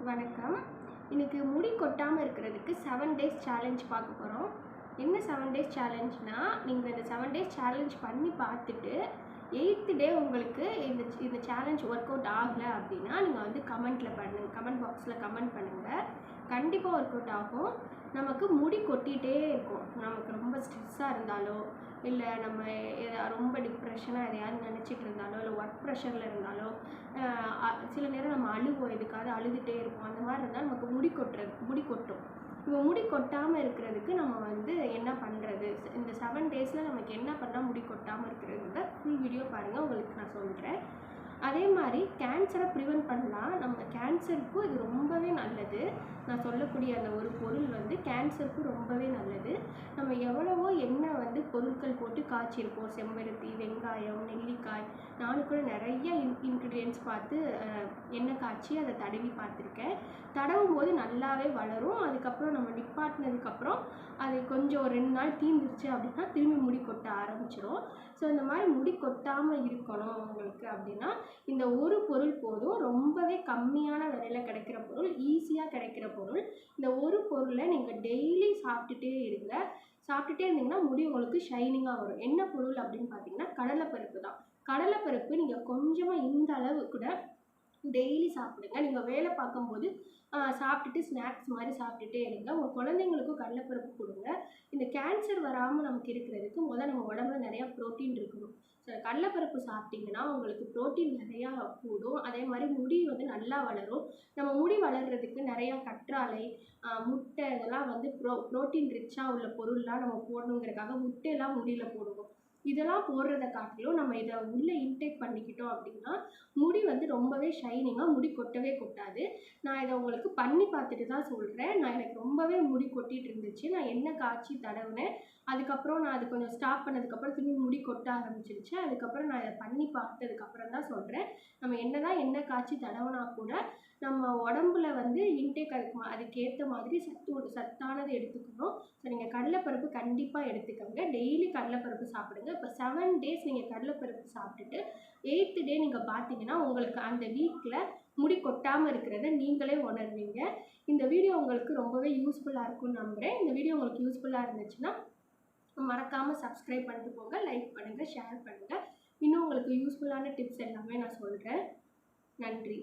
வணக்கம். இன்னைக்கு முடி கொட்டாமல் இருக்கிறதுக்கு 7 டேஸ் சேலஞ்ச் பார்க்க போகிறோம். என்ன 7 டேஸ் சேலஞ்ச்னா, நீங்கள் இந்த 7 டேஸ் சேலஞ்ச் பண்ணி பார்த்துட்டு 8th டே உங்களுக்கு இந்த சேலஞ்ச் ஒர்க் அவுட் ஆகலை அப்படின்னா நீங்கள் வந்து கமெண்ட் பாக்ஸில் கமெண்ட் பண்ணுங்கள். கண்டிப்பாக ஒர்க் அவுட் ஆகும். நமக்கு முடி கொட்டிகிட்டே இருக்கும். நமக்கு ரொம்ப ஸ்ட்ரெஸ்ஸாக இருந்தாலோ, இல்லை நம்ம ரொம்ப டிப்ரெஷனாக எதையாவது நினச்சிட்டு இருந்தாலோ, இல்லை ஒர்க் ப்ரெஷரில் இருந்தாலோ, சில நேரம் நம்ம அழுவோம், எதுக்காவது அழுதுகிட்டே இருப்போம். அந்த மாதிரி இருந்தால் நமக்கு முடி கொட்டும். இப்போ முடி கொட்டாமல் இருக்கிறதுக்கு நம்ம வந்து என்ன பண்ணுறது, இந்த 7 டேஸில் நமக்கு என்ன பண்ணால் முடி கொட்டாமல் இருக்கிறதுங்க ஃபுல் வீடியோ பாருங்கள், உங்களுக்கு நான் சொல்கிறேன். அதே மாதிரி கேன்சரை ப்ரிவென்ட் பண்ணலாம். நம்ம கேன்சருக்கும் இது ரொம்பவே நல்லது. நான் சொல்லக்கூடிய அந்த ஒரு பொருள் வந்து கேன்சருக்கும் ரொம்பவே நல்லது. நம்ம எவ்வளவோ எண்ணெய் வந்து பொருட்கள் போட்டு காய்ச்சிருப்போம். செம்பருத்தி, வெங்காயம், நெல்லிக்காய், நானும் கூட நிறைய இன்க்ரீடியன்ட்ஸ் பார்த்து எண்ணெய் காய்ச்சி அதை தடவி பார்த்துருக்கேன். தடவும் போது நல்லாவே வளரும். அதுக்கப்புறம் நம்ம நிப்பாட்டினதுக்கப்புறம் அது கொஞ்சம் 2 நாள் தீந்துருச்சு அப்படின்னா திரும்பி முடி கொட்ட ஆரம்பிச்சிடும். ஸோ இந்த மாதிரி முடி கொட்டாமல் இருக்கணும் உங்களுக்கு அப்படின்னா இந்த ஒரு பொருள் போதும். ரொம்பவே கம்மியான விலையில் கிடைக்கிற பொருள், ஈஸியாக கிடைக்கிற பொருள். இந்த ஒரு பொருளை நீங்கள் டெய்லி சாப்பிட்டுட்டே இருந்தீங்கன்னா முடி உங்களுக்கு ஷைனிங்காக வரும். என்ன பொருள் அப்படின்னு பார்த்தீங்கன்னா கடலைப்பருப்பு தான். கடலைப்பருப்பு நீங்கள் கொஞ்சமாக இந்த அளவு கூட டெய்லி சாப்பிடுங்க. நீங்கள் வேலை பார்க்கும்போது சாப்பிட்டுட்டு ஸ்நாக்ஸ் மாதிரி சாப்பிட்டுட்டே இருங்க. உங்கள் குழந்தைங்களுக்கும் கடலைப்பருப்பு கொடுங்க. இந்த கேன்சர் வராமல் நமக்கு இருக்கிறதுக்கு நம்ம உடம்புல நிறையா ப்ரோட்டீன் இருக்கணும். ஸோ கடலைப்பருப்பு சாப்பிட்டிங்கன்னா உங்களுக்கு ப்ரோட்டீன் நிறையா கூடும். அதே மாதிரி முடி வந்து நல்லா வளரும். நம்ம முடி வளர்கிறதுக்கு நிறையா கற்றாழை, முட்டை, இதெல்லாம் வந்து ப்ரோட்டீன் ரிச்சாக உள்ள பொருள்லாம் நம்ம போடணுங்கிறதுக்காக முட்டையெல்லாம் முடியில் போடுவோம். இதெல்லாம் போடுறதை காட்டிலும் நம்ம இதை உள்ளே இன்டேக் பண்ணிக்கிட்டோம் அப்படின்னா முடி வந்து ரொம்பவே ஷைனிங்காக, முடி கொட்டவே கொட்டாது. நான் இதை உங்களுக்கு பண்ணி பார்த்துட்டு தான் சொல்கிறேன். எனக்கு ரொம்பவே முடி கொட்டிகிட்டு இருந்துச்சு. நான் எண்ணெய் காய்ச்சி தடவினேன். அதுக்கப்புறம் நான் அது கொஞ்சம் ஸ்டாப் பண்ணதுக்கப்புறம் திரும்பி முடி கொட்ட ஆரம்பிச்சிருச்சு. அதுக்கப்புறம் நான் இதை பண்ணி பார்த்ததுக்கப்புறம் தான் சொல்கிறேன். நம்ம என்னதான் எண்ணெய் காய்ச்சி தடவினா கூட நம்ம உடம்புல வந்து இன்டேக் அதுக்கேற்ற மாதிரி சத்தானது எடுத்துக்கணும். ஸோ நீங்கள் கடலைப்பருப்பு கண்டிப்பாக எடுத்துக்கோங்க. டெய்லி கடலைப்பருப்பு சாப்பிடுங்க. இப்போ 7 டேஸ் நீங்கள் கடலைப்பருப்பு சாப்பிட்டுட்டு 8th டே நீங்கள் பார்த்தீங்கன்னா உங்களுக்கு அந்த வீக்கில் முடி கொட்டாமல் இருக்கிறத நீங்களே உணர்வீங்க. இந்த வீடியோ உங்களுக்கு ரொம்பவே யூஸ்ஃபுல்லாக இருக்கும்னு நம்புகிறேன். இந்த வீடியோ உங்களுக்கு யூஸ்ஃபுல்லாக இருந்துச்சுன்னா மறக்காமல் சப்ஸ்கிரைப் பண்ணிட்டு போங்க, லைக் பண்ணுங்கள், ஷேர் பண்ணுங்கள். இன்னும் உங்களுக்கு யூஸ்ஃபுல்லான டிப்ஸ் எல்லாமே நான் சொல்கிறேன். நன்றி.